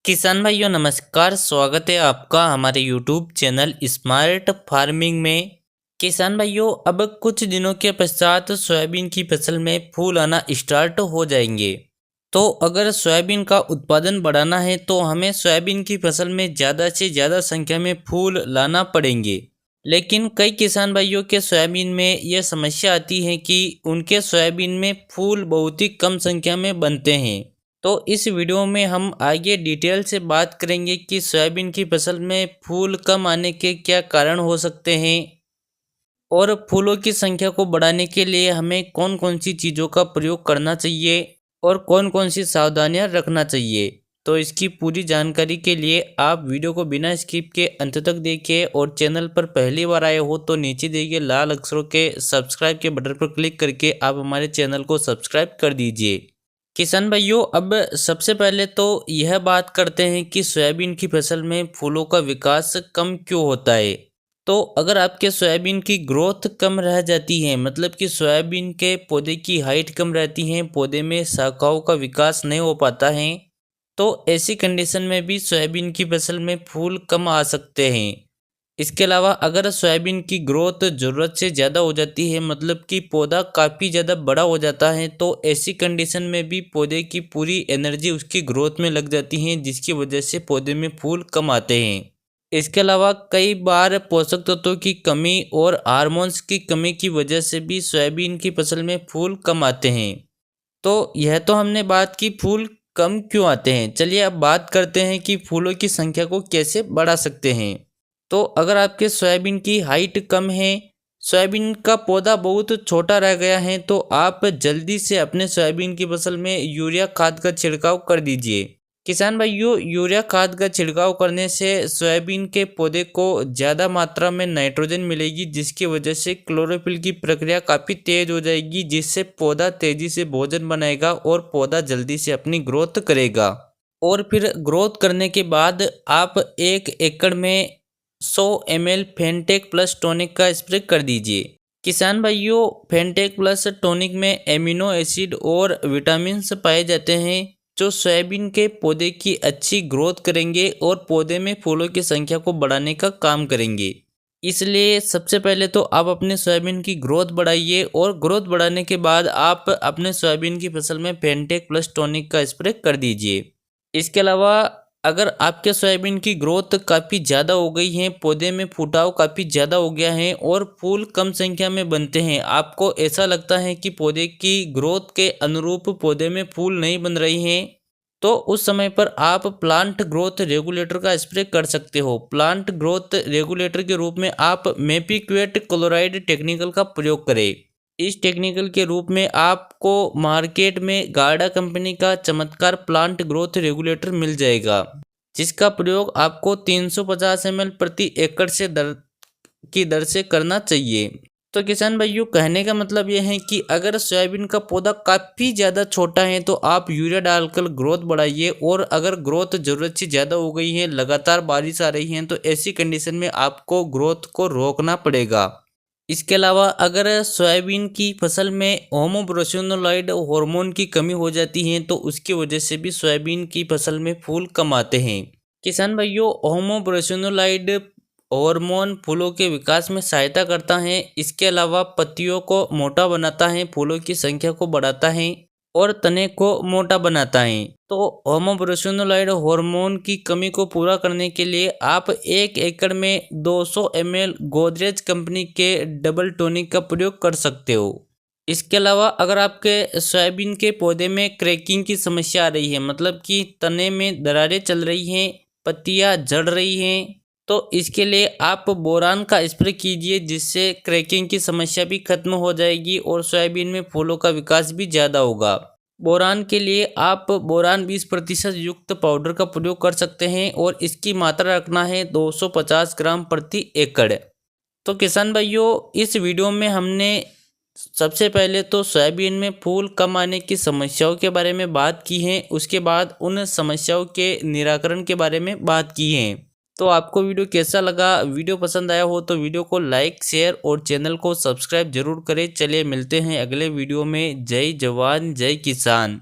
किसान भाइयों नमस्कार। स्वागत है आपका हमारे यूट्यूब चैनल स्मार्ट फार्मिंग में। किसान भाइयों अब कुछ दिनों के पश्चात सोयाबीन की फसल में फूल आना स्टार्ट हो जाएंगे। तो अगर सोयाबीन का उत्पादन बढ़ाना है तो हमें सोयाबीन की फसल में ज़्यादा से ज़्यादा संख्या में फूल लाना पड़ेंगे। लेकिन कई किसान भाइयों के सोयाबीन में यह समस्या आती है कि उनके सोयाबीन में फूल बहुत ही कम संख्या में बनते हैं। तो इस वीडियो में हम आगे डिटेल से बात करेंगे कि सोयाबीन की फसल में फूल कम आने के क्या कारण हो सकते हैं और फूलों की संख्या को बढ़ाने के लिए हमें कौन कौन सी चीज़ों का प्रयोग करना चाहिए और कौन कौन सी सावधानियां रखना चाहिए। तो इसकी पूरी जानकारी के लिए आप वीडियो को बिना स्किप के अंत तक देखिए और चैनल पर पहली बार आए हो तो नीचे दिए गए लाल अक्षरों के सब्सक्राइब के बटन पर क्लिक करके आप हमारे चैनल को सब्सक्राइब कर दीजिए। किसान भाइयों अब सबसे पहले तो यह बात करते हैं कि सोयाबीन की फसल में फूलों का विकास कम क्यों होता है। तो अगर आपके सोयाबीन की ग्रोथ कम रह जाती है, मतलब कि सोयाबीन के पौधे की हाइट कम रहती है, पौधे में शाखाओं का विकास नहीं हो पाता है, तो ऐसी कंडीशन में भी सोयाबीन की फसल में फूल कम आ सकते हैं। इसके अलावा अगर सोयाबीन की ग्रोथ ज़रूरत से ज़्यादा हो जाती है, मतलब कि पौधा काफ़ी ज़्यादा बड़ा हो जाता है, तो ऐसी कंडीशन में भी पौधे की पूरी एनर्जी उसकी ग्रोथ में लग जाती है, जिसकी वजह से पौधे में फूल कम आते हैं। इसके अलावा कई बार पोषक तत्वों की कमी और हार्मोन्स की कमी की वजह से भी सोयाबीन की फसल में फूल कम आते हैं। तो यह तो हमने बात की फूल कम क्यों आते हैं। चलिए अब बात करते हैं कि फूलों की संख्या को कैसे बढ़ा सकते हैं। तो अगर आपके सोयाबीन की हाइट कम है, सोयाबीन का पौधा बहुत छोटा रह गया है, तो आप जल्दी से अपने सोयाबीन की फसल में यूरिया खाद का छिड़काव कर दीजिए। किसान भाइयों यूरिया खाद का छिड़काव करने से सोयाबीन के पौधे को ज़्यादा मात्रा में नाइट्रोजन मिलेगी, जिसकी वजह से क्लोरोफिल की प्रक्रिया काफ़ी तेज हो जाएगी, जिससे पौधा तेज़ी से भोजन बनाएगा और पौधा जल्दी से अपनी ग्रोथ करेगा। और फिर ग्रोथ करने के बाद आप 1 एकड़ में 100 ml फेंटेक प्लस टॉनिक का स्प्रे कर दीजिए। किसान भाइयों फेंटेक प्लस टॉनिक में एमिनो एसिड और विटामिन्स पाए जाते हैं, जो सोयाबीन के पौधे की अच्छी ग्रोथ करेंगे और पौधे में फूलों की संख्या को बढ़ाने का काम करेंगे। इसलिए सबसे पहले तो आप अपने सोयाबीन की ग्रोथ बढ़ाइए और ग्रोथ बढ़ाने के बाद आप अपने सोयाबीन की फसल में फेंटेक प्लस टॉनिक का स्प्रे कर दीजिए। इसके अलावा अगर आपके सोयाबीन की ग्रोथ काफ़ी ज़्यादा हो गई है, पौधे में फुटाव काफ़ी ज़्यादा हो गया है और फूल कम संख्या में बनते हैं, आपको ऐसा लगता है कि पौधे की ग्रोथ के अनुरूप पौधे में फूल नहीं बन रही हैं, तो उस समय पर आप प्लांट ग्रोथ रेगुलेटर का स्प्रे कर सकते हो। प्लांट ग्रोथ रेगुलेटर के रूप में आप मेपिक्वेट क्लोराइड टेक्निकल का प्रयोग करें। इस टेक्निकल के रूप में आपको मार्केट में गार्डा कंपनी का चमत्कार प्लांट ग्रोथ रेगुलेटर मिल जाएगा, जिसका प्रयोग आपको 350 ml प्रति एकड़ से की दर से करना चाहिए। तो किसान भाइयों कहने का मतलब यह है कि अगर सोयाबीन का पौधा काफ़ी ज़्यादा छोटा है तो आप यूरिया डालकर ग्रोथ बढ़ाइए, और अगर ग्रोथ ज़रूरत से ज़्यादा हो गई है, लगातार बारिश आ रही है, तो ऐसी कंडीशन में आपको ग्रोथ को रोकना पड़ेगा। इसके अलावा अगर सोयाबीन की फसल में होमोब्रोसिनोलाइड हार्मोन की कमी हो जाती है, तो उसकी वजह से भी सोयाबीन की फसल में फूल कम आते हैं। किसान भाइयों होमोब्रोसिनोलाइड हार्मोन फूलों के विकास में सहायता करता है। इसके अलावा पत्तियों को मोटा बनाता है, फूलों की संख्या को बढ़ाता है और तने को मोटा बनाता है। तो होमोब्रोसिनोलाइड हार्मोन की कमी को पूरा करने के लिए आप 1 एकड़ में 200 ml गोदरेज कंपनी के डबल टॉनिक का प्रयोग कर सकते हो। इसके अलावा अगर आपके सोयाबीन के पौधे में क्रैकिंग की समस्या आ रही है, मतलब कि तने में दरारें चल रही हैं, पत्तियां झड़ रही हैं, तो इसके लिए आप बोरान का स्प्रे कीजिए, जिससे क्रैकिंग की समस्या भी खत्म हो जाएगी और सोयाबीन में फूलों का विकास भी ज़्यादा होगा। बोरान के लिए आप बोरान 20% युक्त पाउडर का प्रयोग कर सकते हैं और इसकी मात्रा रखना है 250 ग्राम प्रति एकड़। तो किसान भाइयों इस वीडियो में हमने सबसे पहले तो सोयाबीन में फूल कम आने की समस्याओं के बारे में बात की है, उसके बाद उन समस्याओं के निराकरण के बारे में बात की है। तो आपको वीडियो कैसा लगा? वीडियो पसंद आया हो तो वीडियो को लाइक शेयर और चैनल को सब्सक्राइब जरूर करें। चलिए मिलते हैं अगले वीडियो में। जय जवान जय किसान।